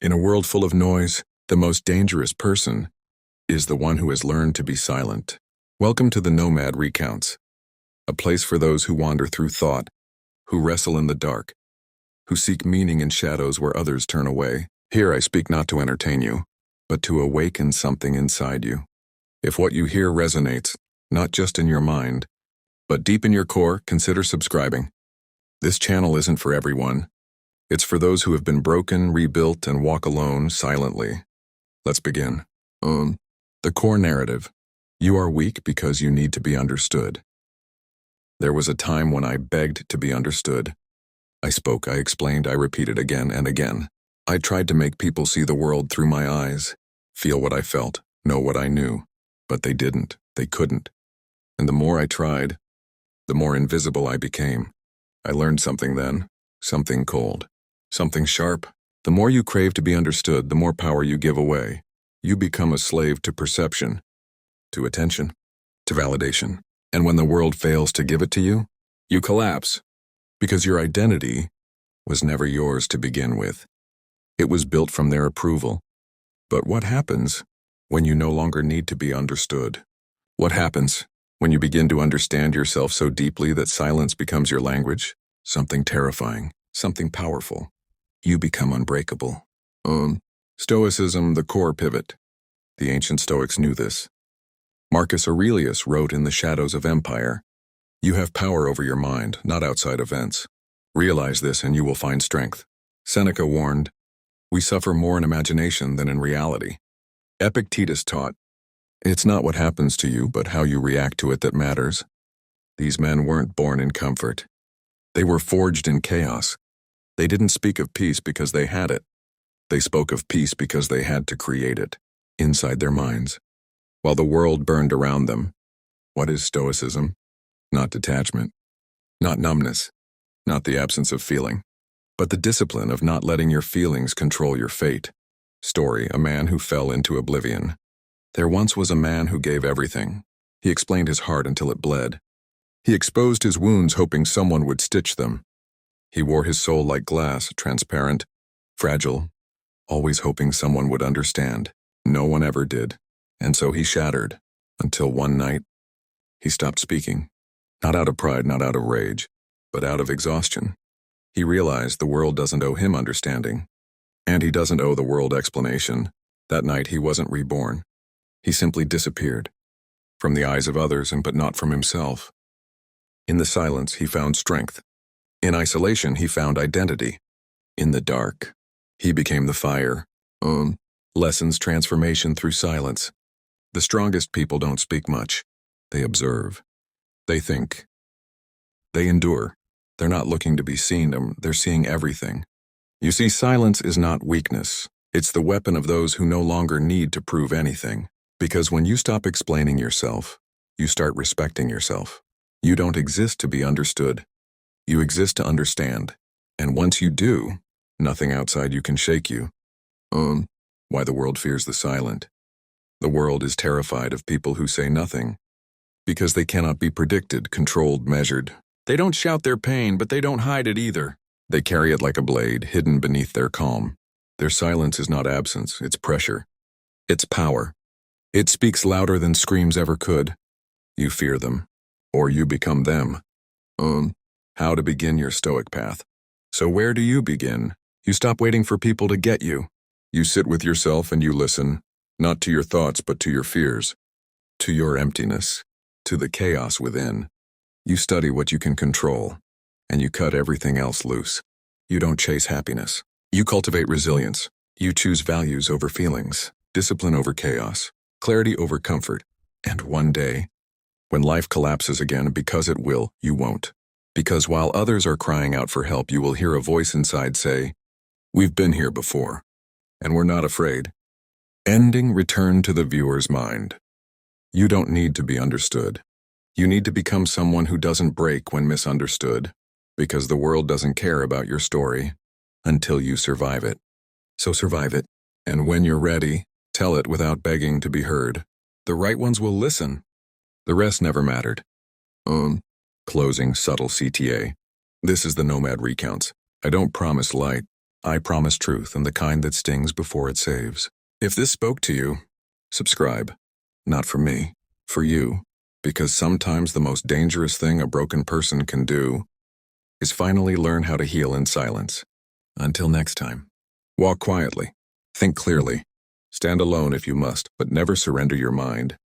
In a world full of noise, the most dangerous person is the one who has learned to be silent. Welcome to the Nomad Recounts, a place for those who wander through thought, who wrestle in the dark, who seek meaning in shadows where others turn away. Here I speak not to entertain you, but to awaken something inside you. If what you hear resonates, not just in your mind, but deep in your core, consider subscribing. This channel isn't for everyone. It's for those who have been broken, rebuilt, and walk alone silently. Let's begin. The core narrative. You are weak because you need to be understood. There was a time when I begged to be understood. I spoke, I explained, I repeated again and again. I tried to make people see the world through my eyes, feel what I felt, know what I knew. But they didn't, they couldn't. And the more I tried, the more invisible I became. I learned something then, something cold, something sharp. The more you crave to be understood, the more power you give away. You become a slave to perception, to attention, to validation. And when the world fails to give it to you, you collapse. Because your identity was never yours to begin with. It was built from their approval. But what happens when you no longer need to be understood? What happens when you begin to understand yourself so deeply that silence becomes your language? Something terrifying, something powerful. You become unbreakable. Stoicism, the core pivot. The ancient Stoics knew this. Marcus Aurelius wrote in The Shadows of Empire, "You have power over your mind, not outside events. Realize this and you will find strength." Seneca warned, "We suffer more in imagination than in reality." Epictetus taught, "It's not what happens to you, but how you react to it that matters." These men weren't born in comfort. They were forged in chaos. They didn't speak of peace because they had it. They spoke of peace because they had to create it, inside their minds. While the world burned around them. What is Stoicism? Not detachment, not numbness, not the absence of feeling, but the discipline of not letting your feelings control your fate. Story, a man who fell into oblivion. There once was a man who gave everything. He explained his heart until it bled. He exposed his wounds hoping someone would stitch them. He wore his soul like glass, transparent, fragile, always hoping someone would understand. No one ever did. And so he shattered, until one night, he stopped speaking. Not out of pride, not out of rage, but out of exhaustion. He realized the world doesn't owe him understanding. And he doesn't owe the world explanation. That night he wasn't reborn. He simply disappeared. From the eyes of others, but not from himself. In the silence, he found strength. In isolation, he found identity. In the dark, he became the fire. Lessons transformation through silence. The strongest people don't speak much. They observe. They think. They endure. They're not looking to be seen, they're seeing everything. You see, silence is not weakness. It's the weapon of those who no longer need to prove anything. Because when you stop explaining yourself, you start respecting yourself. You don't exist to be understood. You exist to understand. And once you do, nothing outside you can shake you. Why the world fears the silent. The world is terrified of people who say nothing. Because they cannot be predicted, controlled, measured. They don't shout their pain, but they don't hide it either. They carry it like a blade, hidden beneath their calm. Their silence is not absence, it's pressure. It's power. It speaks louder than screams ever could. You fear them, or you become them. How to begin your Stoic path. So where do you begin? You stop waiting for people to get you. You sit with yourself and you listen, not to your thoughts but to your fears, to your emptiness, to the chaos within. You study what you can control, and you cut everything else loose. You don't chase happiness. You cultivate resilience. You choose values over feelings, discipline over chaos, clarity over comfort. And one day, when life collapses again, because it will, you won't. Because while others are crying out for help, you will hear a voice inside say, "We've been here before, and we're not afraid." Ending return to the viewer's mind. You don't need to be understood. You need to become someone who doesn't break when misunderstood, because the world doesn't care about your story until you survive it. So survive it, and when you're ready, tell it without begging to be heard. The right ones will listen. The rest never mattered. Closing subtle CTA. This is the Nomad Recounts. I don't promise light. I promise truth and the kind that stings before it saves. If this spoke to you, subscribe. Not for me, for you. Because sometimes the most dangerous thing a broken person can do is finally learn how to heal in silence. Until next time. Walk quietly. Think clearly. Stand alone if you must, but never surrender your mind.